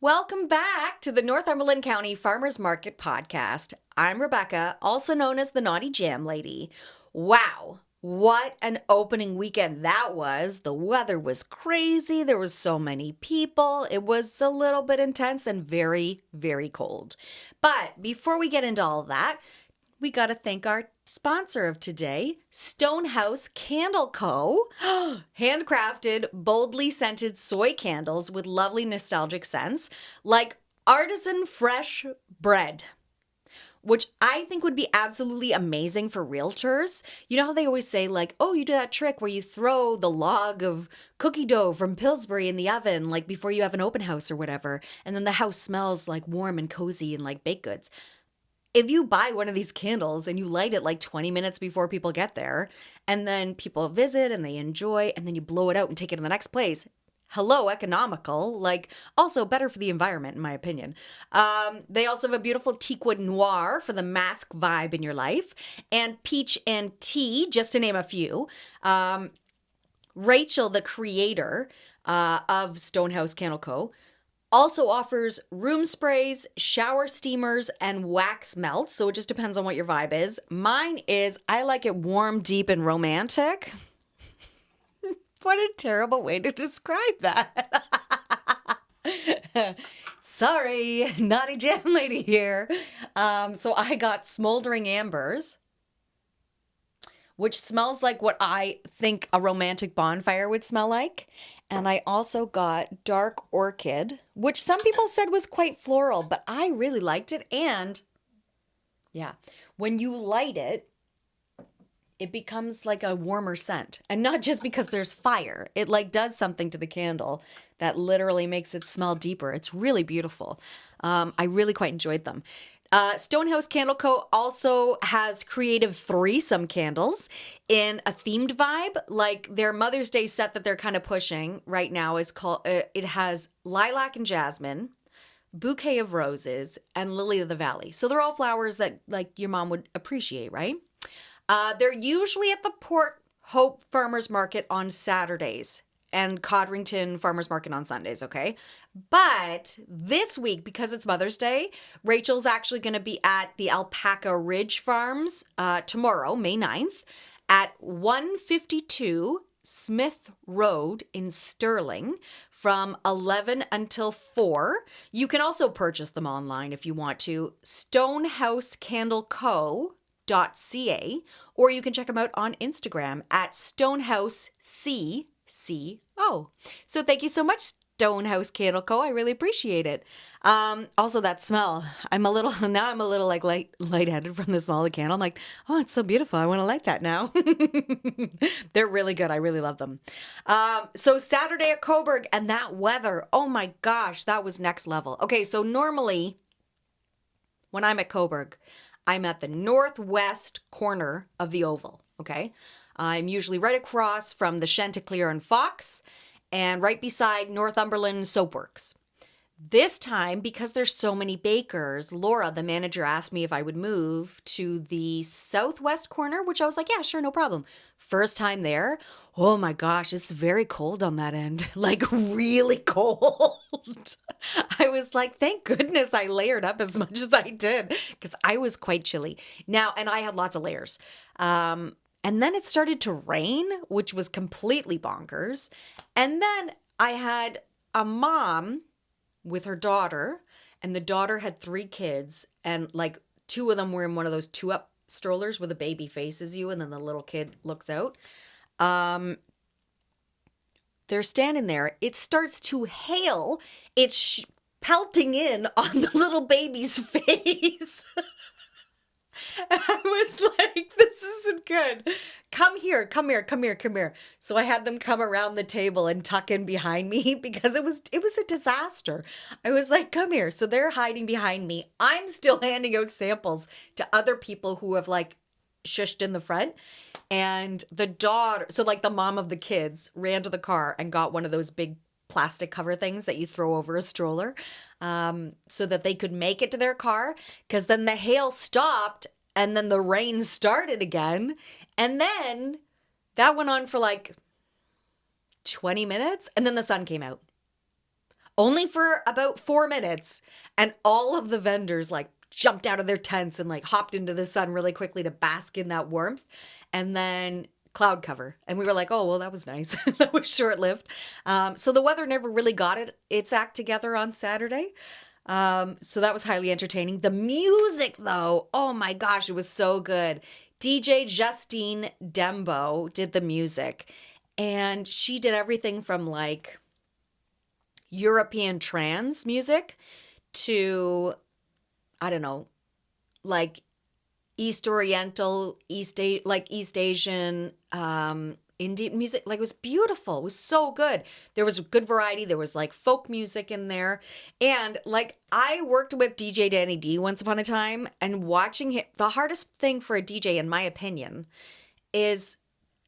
Welcome back to the Northumberland County Farmers Market Podcast. I'm Rebecca, also known as the Naughty Jam Lady. Wow, what an opening weekend that was. The weather was crazy. There was so many people. It was a little bit intense and very, very cold. But before we get into all of that, we got to thank our sponsor of today, Stonehouse Candle Co. Handcrafted, boldly scented soy candles with lovely nostalgic scents, like artisan fresh bread, which I think would be absolutely amazing for realtors. You know how they always say, like, oh, you do that trick where you throw the log of cookie dough from Pillsbury in the oven, like before you have an open house or whatever, and then the house smells like warm and cozy and like baked goods. If you buy one of these candles and you light it like 20 minutes before people get there, and then people visit and they enjoy, and then you blow it out and take it to the next place, hello, economical, like also better for the environment, in my opinion. They also have a beautiful teakwood noir for the mask vibe in your life, and peach and tea, just to name a few. Rachel, the creator of Stonehouse Candle Co., also offers room sprays, shower steamers, and wax melts. So it just depends on what your vibe is. Mine is, I like it warm, deep, and romantic. What a terrible way to describe that. Sorry, Naughty Jam Lady here. So I got Smoldering Ambers, which smells like what I think a romantic bonfire would smell like. And I also got Dark Orchid, which some people said was quite floral, but I really liked it. And yeah, when you light it, it becomes like a warmer scent. And not just because there's fire. It like does something to the candle that literally makes it smell deeper. It's really beautiful. I really quite enjoyed them. Stonehouse Candle Co. also has creative threesome candles in a themed vibe. Like their Mother's Day set that they're kind of pushing right now is called, it has lilac and jasmine, bouquet of roses, and lily of the valley. So they're all flowers that like your mom would appreciate, right? They're usually at the Port Hope Farmers Market on Saturdays and Codrington Farmers Market on Sundays, okay? But this week, because it's Mother's Day, Rachel's actually going to be at the Alpaca Ridge Farms tomorrow, May 9th, at 152 Smith Road in Sterling from 11 until 4. You can also purchase them online if you want to. StonehouseCandleCo.ca, or you can check them out on Instagram at StonehouseCCO. So thank you so much, Stonehouse Candle Co. I really appreciate it. Also that smell. I'm a little like lightheaded from the smell of the candle. I'm like, oh, it's so beautiful. I want to light that now. They're really good. I really love them. So Saturday at Coburg and that weather. Oh my gosh, that was next level. Okay, so normally when I'm at Coburg, I'm at the northwest corner of the oval, okay? I'm usually right across from the Chanticleer and Fox and right beside Northumberland Soapworks. This time, because there's so many bakers, Laura, the manager, asked me if I would move to the southwest corner, which I was like, yeah, sure, no problem. First time there, oh my gosh, it's very cold on that end, like really cold. I was like, thank goodness I layered up as much as I did because I was quite chilly. Now, and I had lots of layers. And then it started to rain, which was completely bonkers. And then I had a mom with her daughter, and the daughter had 3 kids, and like 2 of them were in one of those 2-up strollers where the baby faces you and then the little kid looks out. They're standing there. It starts to hail. It's pelting in on the little baby's face. I was like, this isn't good. Come here. So I had them come around the table and tuck in behind me because it was a disaster. I was like, come here. So they're hiding behind me. I'm still handing out samples to other people who have like shushed in the front. And the daughter, so like the mom of the kids ran to the car and got one of those big plastic cover things that you throw over a stroller so that they could make it to their car, because then the hail stopped and then the rain started again. And then that went on for like 20 minutes and then the sun came out. only for about 4 minutes. And all of the vendors like jumped out of their tents and like hopped into the sun really quickly to bask in that warmth. And then cloud cover. And we were like, oh, well, that was nice. That was short lived. So the weather never really got its act together on Saturday. So that was highly entertaining. The music, though, oh my gosh, it was so good. DJ Justine Dembo did the music, and she did everything from like European trance music to, I don't know, like East Oriental, East Asian, Indian music. Like, it was beautiful. It was so good. There was good variety. There was like folk music in there. And like, I worked with DJ Danny D once upon a time, and watching him, the hardest thing for a DJ, in my opinion, is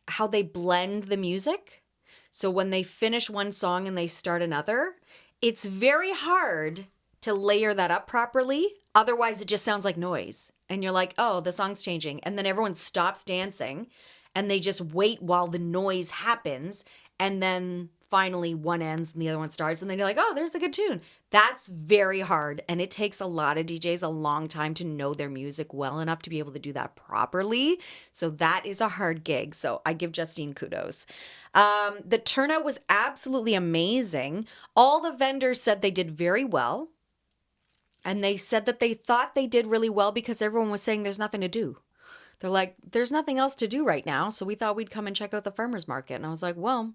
how they blend the music. So when they finish one song and they start another, it's very hard to layer that up properly. Otherwise, it just sounds like noise. And you're like, oh, the song's changing. And then everyone stops dancing and they just wait while the noise happens. And then finally one ends and the other one starts. And then you're like, oh, there's a good tune. That's very hard. And it takes a lot of DJs a long time to know their music well enough to be able to do that properly. So that is a hard gig. So I give Justine kudos. The turnout was absolutely amazing. All the vendors said they did very well. And they said that they thought they did really well because everyone was saying there's nothing to do. They're like, there's nothing else to do right now. So we thought we'd come and check out the farmer's market. And I was like, well,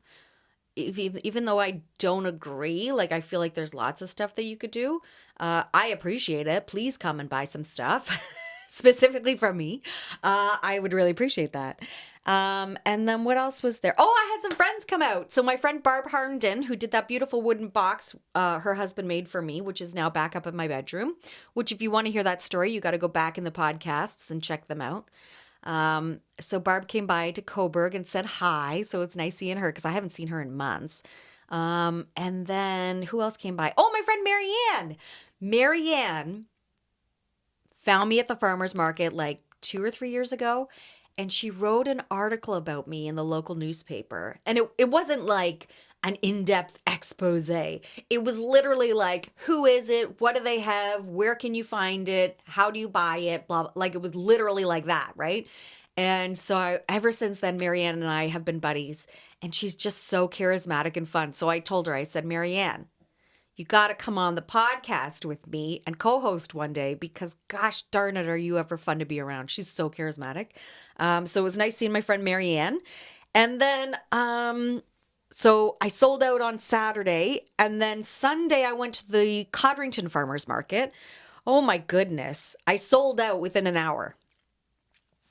even though I don't agree, like I feel like there's lots of stuff that you could do. I appreciate it. Please come and buy some stuff, specifically from me. I would really appreciate that. And then what else was there? Oh, I had some friends come out. So my friend Barb Harnden, who did that beautiful wooden box her husband made for me, which is now back up in my bedroom, which if you want to hear that story, you got to go back in the podcasts and check them out. So Barb came by to Coburg and said hi. So it's nice seeing her because I haven't seen her in months. And then who else came by? Oh, my friend Marianne. Marianne found me at the farmer's market like 2 or 3 years ago. And she wrote an article about me in the local newspaper. And it wasn't like an in-depth expose. It was literally like, who is it? What do they have? Where can you find it? How do you buy it? Blah, blah. Like, it was literally like that, right? And so ever since then, Marianne and I have been buddies. And she's just so charismatic and fun. So I told her, I said, Marianne, you got to come on the podcast with me and co-host one day because gosh darn it, are you ever fun to be around? She's so charismatic. So it was nice seeing my friend Marianne. And then, so I sold out on Saturday, and then Sunday I went to the Codrington Farmers Market. Oh my goodness. I sold out within an hour.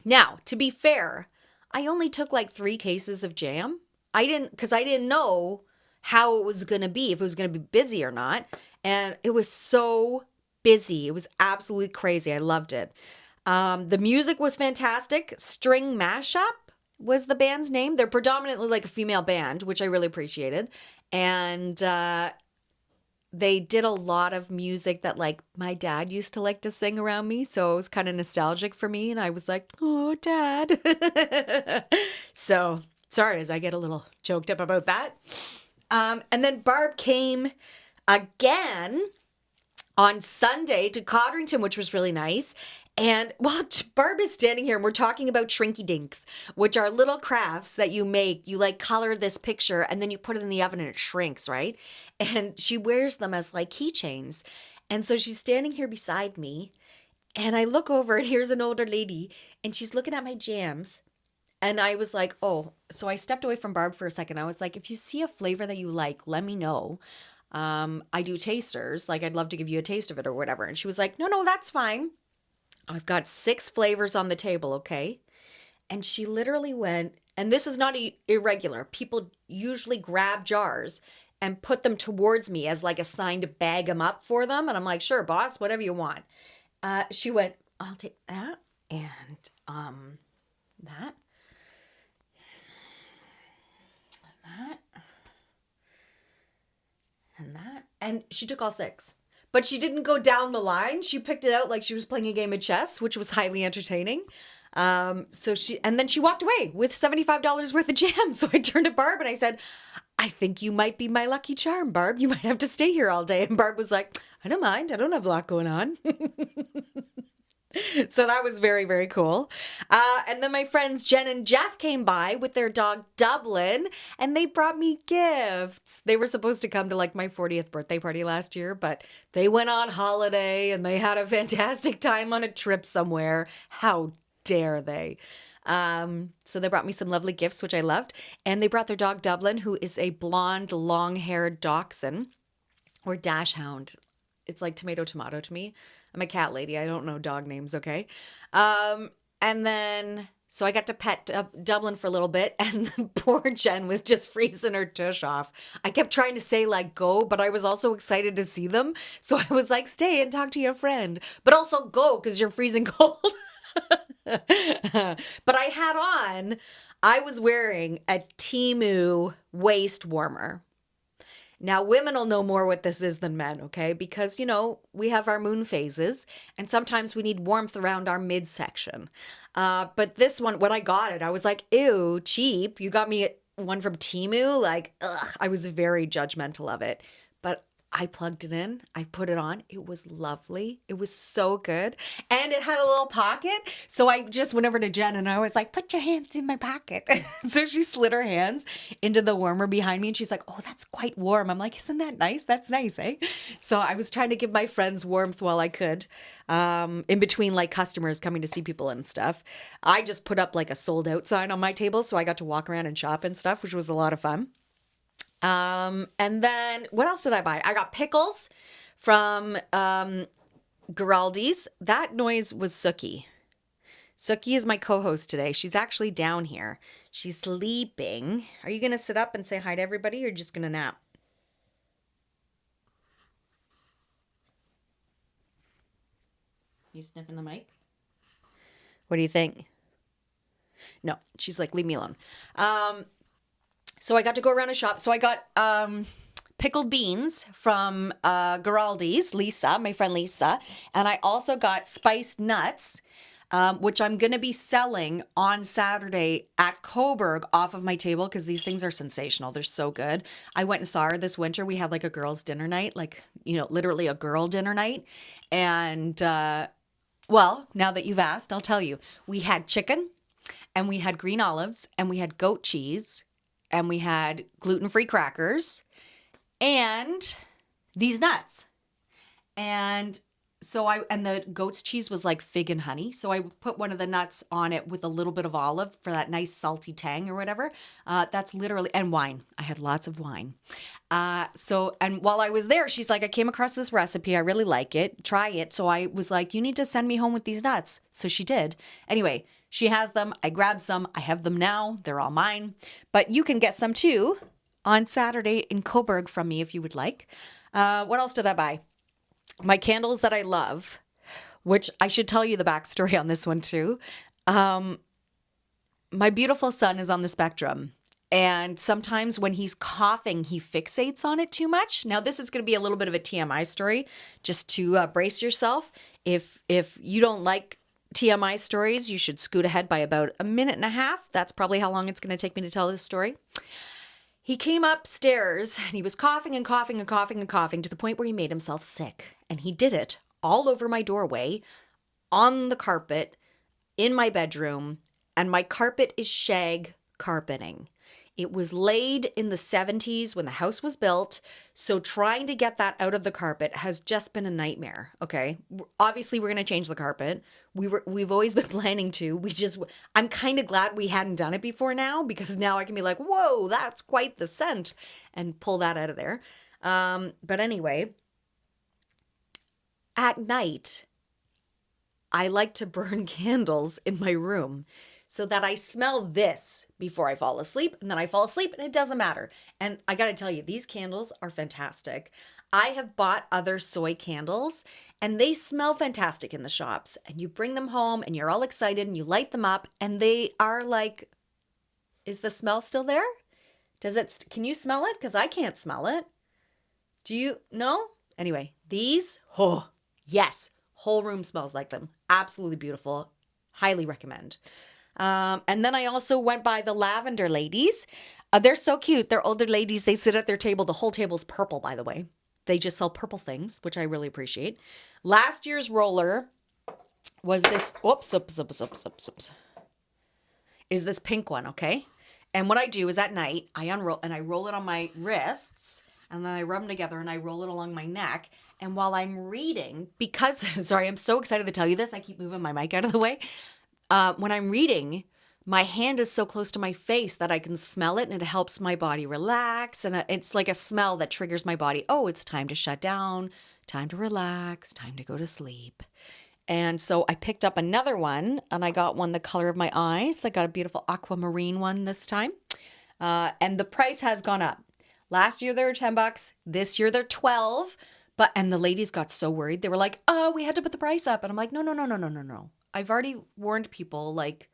Now, to be fair, I only took like 3 cases of jam. Because I didn't know how it was going to be, if it was going to be busy or not. And it was so busy. It was absolutely crazy. I loved it. The music was fantastic. String Mashup was the band's name. They're predominantly like a female band, which I really appreciated. And they did a lot of music that like my dad used to like to sing around me. So it was kind of nostalgic for me. And I was like, oh, Dad. So sorry as I get a little choked up about that. And then Barb came again on Sunday to Codrington, which was really nice. And well, Barb is standing here and we're talking about Shrinky Dinks, which are little crafts that you make. You like color this picture and then you put it in the oven and it shrinks, right? And she wears them as like keychains. And so she's standing here beside me and I look over and here's an older lady and she's looking at my jams. And I was like, oh, so I stepped away from Barb for a second. I was like, if you see a flavor that you like, let me know. I do tasters. Like, I'd love to give you a taste of it or whatever. And she was like, no, that's fine. I've got 6 flavors on the table, okay? And she literally went, and this is not irregular. People usually grab jars and put them towards me as like a sign to bag them up for them. And I'm like, sure, boss, whatever you want. She went, I'll take that and that. That. And she took all 6. But she didn't go down the line. She picked it out like she was playing a game of chess, which was highly entertaining. And then she walked away with $75 worth of jam. So I turned to Barb and I said, I think you might be my lucky charm, Barb. You might have to stay here all day. And Barb was like, I don't mind. I don't have a lot going on. So that was very, very cool. And then my friends Jen and Jeff came by with their dog Dublin, and they brought me gifts. They were supposed to come to like my 40th birthday party last year, but they went on holiday and they had a fantastic time on a trip somewhere. How dare they? So they brought me some lovely gifts, which I loved. And they brought their dog Dublin, who is a blonde, long-haired dachshund or dachshund. It's like tomato to me. I'm a cat lady. I don't know dog names, okay? And then, so I got to pet Dublin for a little bit, and poor Jen was just freezing her tush off. I kept trying to say, like, go, but I was also excited to see them. So I was like, stay and talk to your friend, but also go because you're freezing cold. But I was wearing a Temu waist warmer. Now, women will know more what this is than men, okay? Because, we have our moon phases, and sometimes we need warmth around our midsection. But this one, when I got it, I was like, ew, cheap. You got me one from Temu? Like, ugh, I was very judgmental of it. But I plugged it in. I put it on. It was lovely. It was so good. And it had a little pocket. So I just went over to Jen and I was like, put your hands in my pocket. So she slid her hands into the warmer behind me and she's like, oh, that's quite warm. I'm like, isn't that nice? That's nice, eh? So I was trying to give my friends warmth while I could, in between like customers coming to see people and stuff. I just put up like a sold out sign on my table. So I got to walk around and shop and stuff, which was a lot of fun. And then what else did I buy? I got pickles from Giraldi's. That noise was Suki. Suki is my co-host today. She's actually down here. She's sleeping. Are you going to sit up and say hi to everybody or just going to nap? You sniffing the mic? What do you think? No, she's like, leave me alone. So I got to go around and shop. So I got pickled beans from Giraldi's, Lisa, my friend Lisa. And I also got spiced nuts, which I'm going to be selling on Saturday at Coburg off of my table because these things are sensational. They're so good. I went and saw her this winter. We had like a girls' dinner night, like, literally a girl dinner night. And, well, now that you've asked, I'll tell you. We had chicken and we had green olives and we had goat cheese. And we had gluten-free crackers and these nuts. And so and the goat's cheese was like fig and honey. So I put one of the nuts on it with a little bit of olive for that nice salty tang or whatever. That's literally, and wine. I had lots of wine. And while I was there, she's like, I came across this recipe. I really like it. Try it. So I was like, you need to send me home with these nuts. So she did. Anyway, she has them. I grabbed some. I have them now. They're all mine. But you can get some too on Saturday in Coburg from me if you would like. What else did I buy? My candles that I love, which I should tell you the backstory on this one too. My beautiful son is on the spectrum. And sometimes when he's coughing, he fixates on it too much. Now, this is going to be a little bit of a TMI story, just to brace yourself. If you don't like TMI stories, you should scoot ahead by about a minute and a half. That's probably how long it's going to take me to tell this story. He came upstairs and he was coughing and coughing and coughing and coughing to the point where he made himself sick. And he did it all over my doorway, on the carpet, in my bedroom. And my carpet is shag carpeting. It was laid in the 70s when the house was built. So trying to get that out of the carpet has just been a nightmare. Okay. Obviously we're going to change the carpet. We've always been planning to. I'm kind of glad we hadn't done it before now because now I can be like, whoa, that's quite the scent and pull that out of there. But anyway, at night, I like to burn candles in my room so that I smell this before I fall asleep, and then I fall asleep and it doesn't matter. And I gotta tell you, these candles are fantastic. I have bought other soy candles and they smell fantastic in the shops. And you bring them home and you're all excited and you light them up and they are like, is the smell still there? Can you smell it? Because I can't smell it. Do you? No? Anyway, these, oh, yes. Whole room smells like them. Absolutely beautiful. Highly recommend. And then I also went by the Lavender Ladies. They're so cute. They're older ladies. They sit at their table. The whole table's purple, by the way. They just sell purple things, which I really appreciate. Last year's roller was this. Oops. Is this pink one, okay? And what I do is at night, I unroll and I roll it on my wrists and then I rub them together and I roll it along my neck. And while I'm reading, because, sorry, I'm so excited to tell you this, I keep moving my mic out of the way. When I'm reading, my hand is so close to my face that I can smell it and it helps my body relax. And it's like a smell that triggers my body. Oh, it's time to shut down, time to relax, time to go to sleep. And so I picked up another one and I got one the color of my eyes. I got a beautiful aquamarine one this time. And the price has gone up. Last year they were $10. This year they're $12. And the ladies got so worried. They were like, oh, we had to put the price up. And I'm like, no. I've already warned people, like,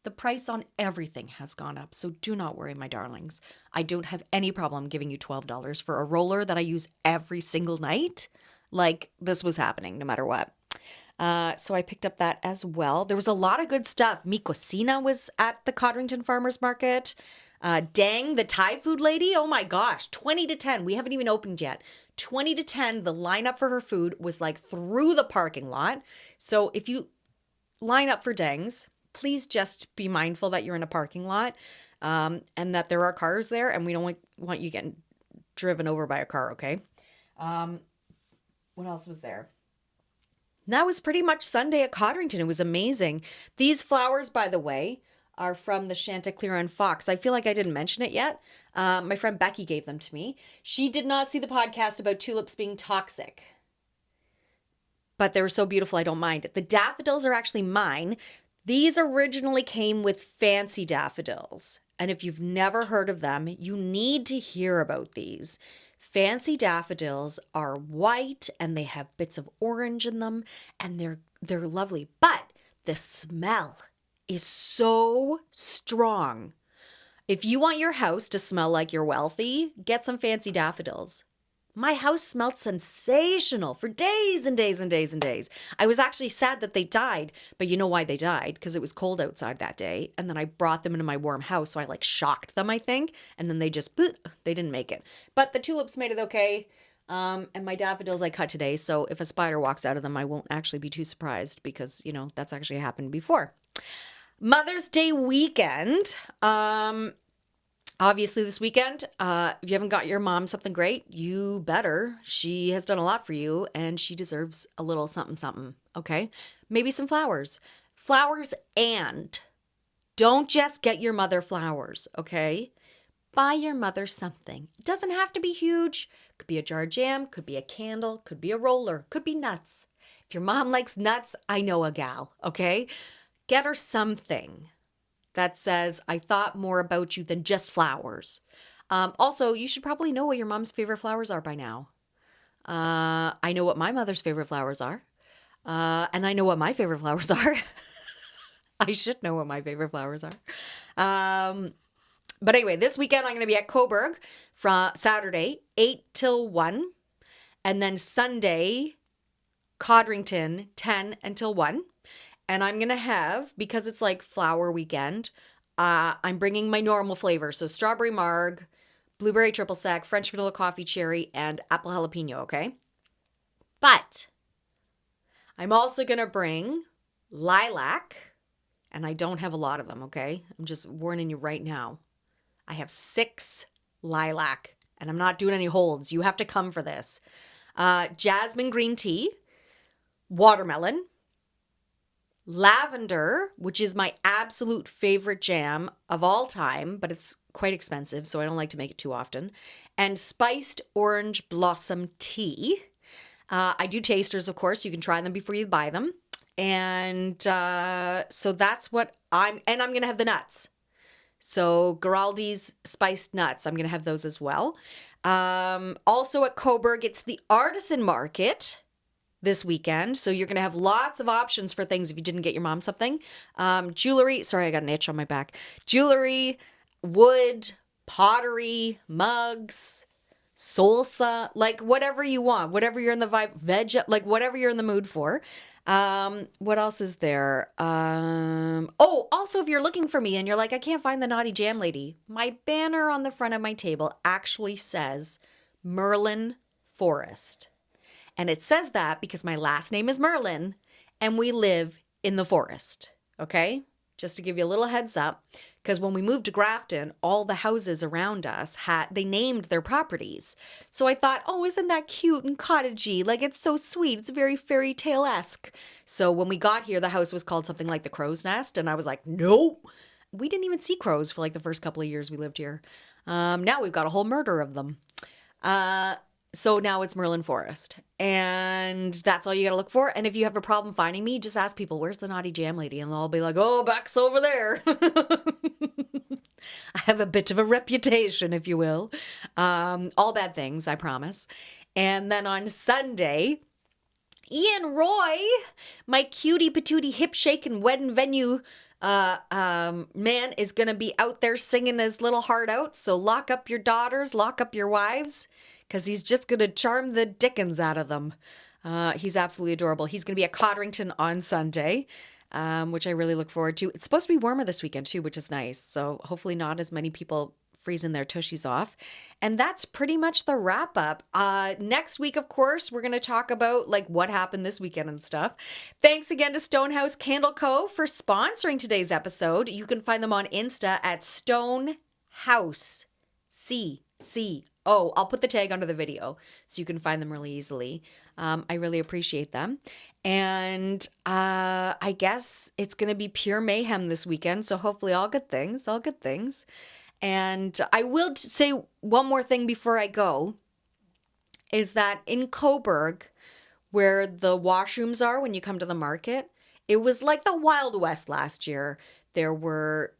the price on everything has gone up. So do not worry, my darlings. I don't have any problem giving you $12 for a roller that I use every single night. Like, this was happening no matter what. So I picked up that as well. There was a lot of good stuff. Mi Cocina was at the Codrington Farmers Market. Dang, the Thai food lady. Oh my gosh, 20 to 10. We haven't even opened yet. 20 to 10, the lineup for her food was like through the parking lot. So if you line up for Dang's, please just be mindful that you're in a parking lot and that there are cars there and we don't want you getting driven over by a car, okay? What else was there? That was pretty much Sunday at Codrington. It was amazing. These flowers, by the way, are from the Chanticleer and Fox. I feel like I didn't mention it yet. My friend Becky gave them to me. She did not see the podcast about tulips being toxic, but they were so beautiful, I don't mind it. The daffodils are actually mine. These originally came with fancy daffodils. And if you've never heard of them, you need to hear about these. Fancy daffodils are white and they have bits of orange in them and they're lovely. But the smell is so strong. If you want your house to smell like you're wealthy, get some fancy daffodils. My house smelled sensational for days and days and days and days. I was actually sad that they died, but you know why they died? Because it was cold outside that day. And then I brought them into my warm house. So I like shocked them, I think. And then they didn't make it. But the tulips made it okay. And my daffodils I cut today. So if a spider walks out of them, I won't actually be too surprised because, you know, that's actually happened before. Mother's Day weekend. Obviously this weekend, if you haven't got your mom something great, you better. She has done a lot for you and she deserves a little something, okay? Maybe some flowers. Flowers, and don't just get your mother flowers, okay? Buy your mother something. It doesn't have to be huge. Could be a jar of jam, could be a candle, could be a roller, could be nuts. If your mom likes nuts, I know a gal, okay? Get her something that says, I thought more about you than just flowers. Also, you should probably know what your mom's favorite flowers are by now. I know what my mother's favorite flowers are. And I know what my favorite flowers are. I should know what my favorite flowers are. But anyway, this weekend I'm going to be at Coburg from Saturday, 8 till 1. And then Sunday, Codrington, 10 until 1. And I'm going to have, because it's like flower weekend, I'm bringing my normal flavor. So strawberry marg, blueberry triple sec, French vanilla coffee cherry, and apple jalapeno, okay? But I'm also going to bring lilac, and I don't have a lot of them, okay? I'm just warning you right now. I have 6 lilac, and I'm not doing any holds. You have to come for this. Jasmine green tea, watermelon, lavender, which is my absolute favorite jam of all time, but it's quite expensive, so I don't like to make it too often, and spiced orange blossom tea. I do tasters, of course. You can try them before you buy them. And so that's what I'm going to have the nuts. So Giraldi's spiced nuts, I'm going to have those as well. Also at Coburg, it's the artisan market this weekend. So you're going to have lots of options for things if you didn't get your mom something. Jewelry. Sorry, I got an itch on my back. Jewelry, wood, pottery, mugs, salsa, like whatever you want, whatever you're in the vibe, like whatever you're in the mood for. What else is there? Oh, also, if you're looking for me and you're like, I can't find the Naughty Jam Lady, my banner on the front of my table actually says Merlin Forest. And it says that because my last name is Merlin and we live in the forest. Okay? Just to give you a little heads up. Because when we moved to Grafton, all the houses around us they named their properties. So I thought, oh, isn't that cute and cottagey? Like, it's so sweet. It's very fairy tale-esque. So when we got here, the house was called something like the Crow's Nest. And I was like, no. We didn't even see crows for like the first couple of years we lived here. Now we've got a whole murder of them. So now it's Merlin Forest. And that's all you got to look for. And if you have a problem finding me, just ask people, where's the Naughty Jam Lady? And they'll all be like, oh, Beck's over there. I have a bit of a reputation, if you will. All bad things, I promise. And then on Sunday, Ian Roy, my cutie patootie hip shaking wedding venue man, is going to be out there singing his little heart out. So lock up your daughters, lock up your wives, because he's just going to charm the dickens out of them. He's absolutely adorable. He's going to be at Codrington on Sunday, which I really look forward to. It's supposed to be warmer this weekend too, which is nice. So hopefully not as many people freezing their tushies off. And that's pretty much the wrap up. Next week, of course, we're going to talk about like what happened this weekend and stuff. Thanks again to Stonehouse Candle Co. for sponsoring today's episode. You can find them on Insta at Stonehouse CCO. I'll put the tag under the video so you can find them really easily. I really appreciate them. And I guess it's going to be pure mayhem this weekend. So hopefully all good things. And I will say one more thing before I go, is that in Coburg, where the washrooms are when you come to the market, it was like the Wild West last year. There were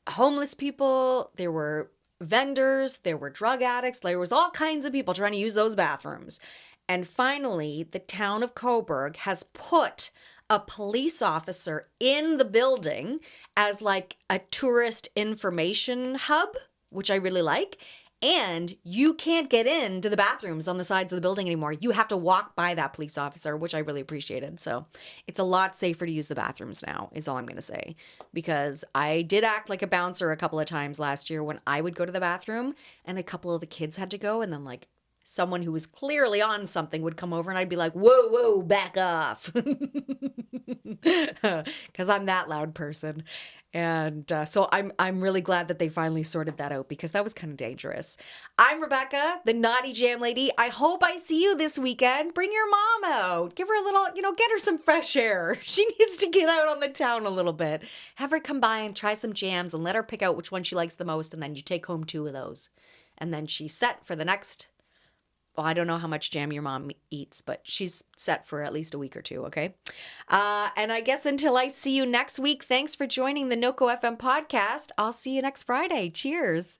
homeless people, there were vendors, there were drug addicts, there was all kinds of people trying to use those bathrooms. And finally, the town of Coburg has put a police officer in the building as like a tourist information hub, which I really like. And you can't get into the bathrooms on the sides of the building anymore. You have to walk by that police officer, which I really appreciated. So it's a lot safer to use the bathrooms now, is all I'm going to say. Because I did act like a bouncer a couple of times last year when I would go to the bathroom and a couple of the kids had to go, and then like someone who was clearly on something would come over and I'd be like, whoa, back off. Because I'm that loud person. And so I'm really glad that they finally sorted that out, because that was kind of dangerous. I'm Rebecca, the Naughty Jam Lady. I hope I see you this weekend. Bring your mom out. Give her a little, get her some fresh air. She needs to get out on the town a little bit. Have her come by and try some jams and let her pick out which one she likes the most. And then you take home 2 of those. And then she's set for the next... Well, I don't know how much jam your mom eats, but she's set for at least a week or 2, okay? And I guess until I see you next week, thanks for joining the NoCoFM podcast. I'll see you next Friday. Cheers.